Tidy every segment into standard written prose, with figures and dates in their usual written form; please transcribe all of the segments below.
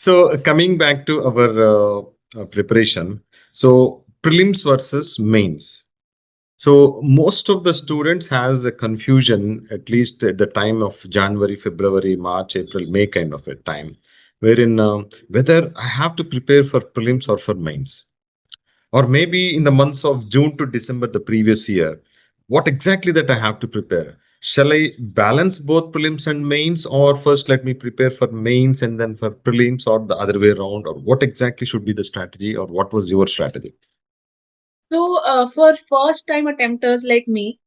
So coming back to our preparation, so prelims versus mains. So most of the students has a confusion, at least at the time of January, February, March, April, May kind of a time, wherein whether I have to prepare for prelims or for mains, or maybe in the months of June to December the previous year, what exactly that I have to prepare? Shall I balance both prelims and mains, or first let me prepare for mains and then for prelims, or the other way around, or what exactly should be the strategy, or what was your strategy? So, for first time attempters like me,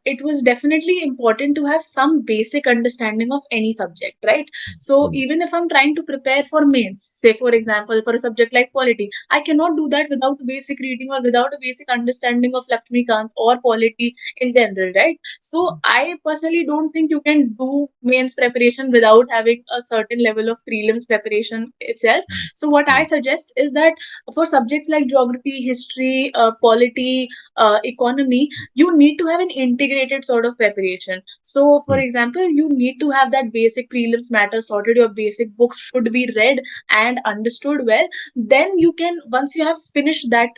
it was definitely important to have some basic understanding of any subject, right? So, Mm, even if I'm trying to prepare for mains, say for example, for a subject like polity, I cannot do that without a basic reading or without a basic understanding of Lakshmikant or polity in general, right? So, I personally don't think you can do mains preparation without having a certain level of prelims preparation itself. mm, So, what I mm, suggest is that for subjects like geography, history, polity, economy, you need to have an integrated sort of preparation. So, for mm, example, you need to have that basic prelims matter sorted. Your basic books should be read and understood well. Then you can, once you have finished that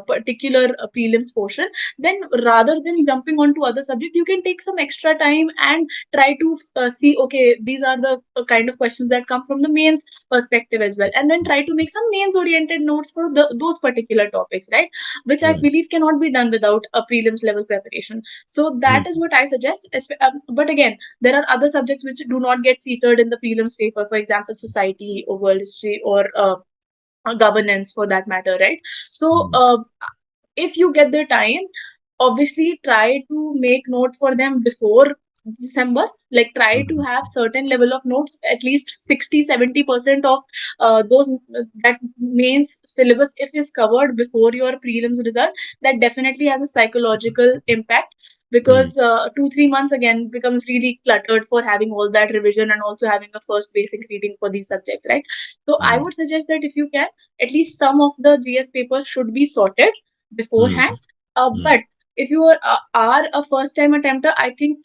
particular prelims portion, then rather than jumping onto other subject, you can take some extra time and try to see, okay, these are the kind of questions that come from the mains perspective as well, and then try to make some mains oriented notes for those particular topics, right? Which I mm, believe cannot be done without a prelims level preparation. So that is mm, what I suggest. But again, there are other subjects which do not get featured in the prelims paper, for example society or world history or governance for that matter, right? So mm, if you get the time, obviously try to make notes for them before December. Like try to mm, have certain level of notes, at least 60-70% of those that mains syllabus if is covered before your prelims result. That definitely has a psychological impact, mm, because 2-3 months again becomes really cluttered for having all that revision and also having a first basic reading for these subjects, right? So I mm, would suggest that if you can, at least some of the GS papers should be sorted mm, beforehand. mm, But if you are a first time attempter, I think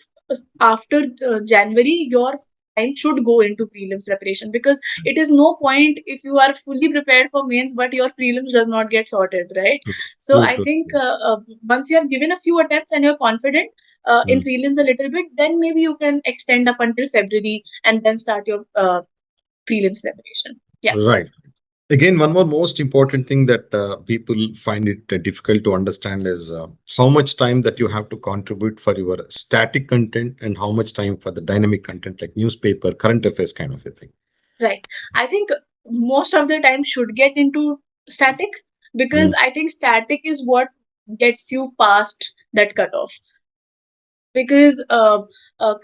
after January, your time should go into prelims preparation, because it is no point if you are fully prepared for mains but your prelims does not get sorted, right? So true, I true. think once you have given a few attempts and you're confident in Mm, prelims a little bit, then maybe you can extend up until February and then start your prelims preparation. Yeah. right. Again, one more most important thing that people find it difficult to understand is how much time that you have to contribute for your static content and how much time for the dynamic content like newspaper, current affairs kind of a thing. Right. I think most of the time should get into static, because Mm, I think static is what gets you past that cutoff. Because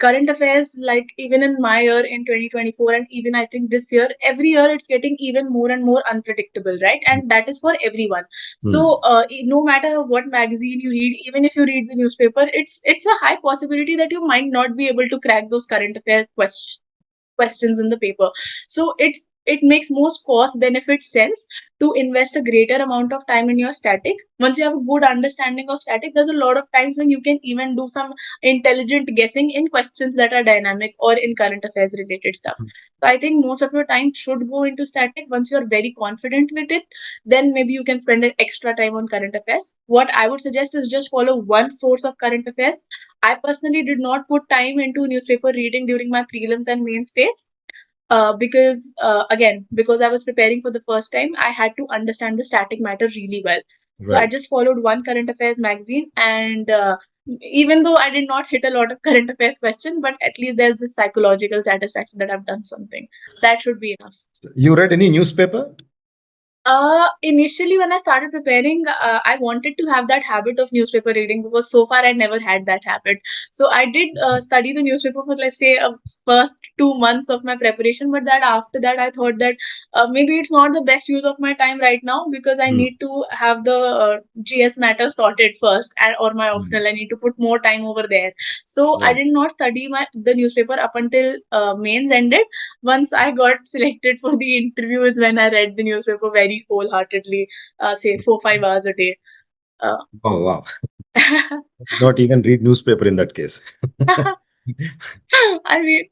current affairs, like even in my year in 2024, and even I think this year, every year it's getting even more and more unpredictable, right? And that is for everyone. So mm, no matter what magazine you read, even if you read the newspaper, it's a high possibility that you might not be able to crack those current affair questions in the paper. So it makes most cost benefit sense to invest a greater amount of time in your static. Once you have a good understanding of static, there's a lot of times when you can even do some intelligent guessing in questions that are dynamic or in current affairs related stuff. So I think most of your time should go into static. Once you're very confident with it, then maybe you can spend an extra time on current affairs. What I would suggest is just follow one source of current affairs. I personally did not put time into newspaper reading during my prelims and mains phase, because again, because I was preparing for the first time, I had to understand the static matter really well. So I right. just followed one current affairs magazine, and even though I did not hit a lot of current affairs question, but at least there's this psychological satisfaction that I've done something. That should be enough. You read any newspaper? Initially, when I started preparing, I wanted to have that habit of newspaper reading, because so far I never had that habit. So I did study the newspaper for, let's say, first 2 months of my preparation. But that after that, I thought that maybe it's not the best use of my time right now, because I Mm, need to have the GS matter sorted first, and or my mm, optional. I need to put more time over there. So I right. did not study the newspaper up until mains ended. Once I got selected for the interview is when I read the newspaper very wholeheartedly, say 4-5 hours a day. Uh, Oh, wow. Not even read newspaper in that case. I mean,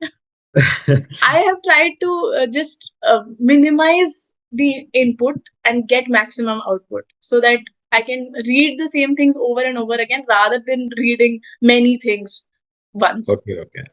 I have tried to just minimize the input and get maximum output so that I can read the same things over and over again rather than reading many things once. Okay, okay.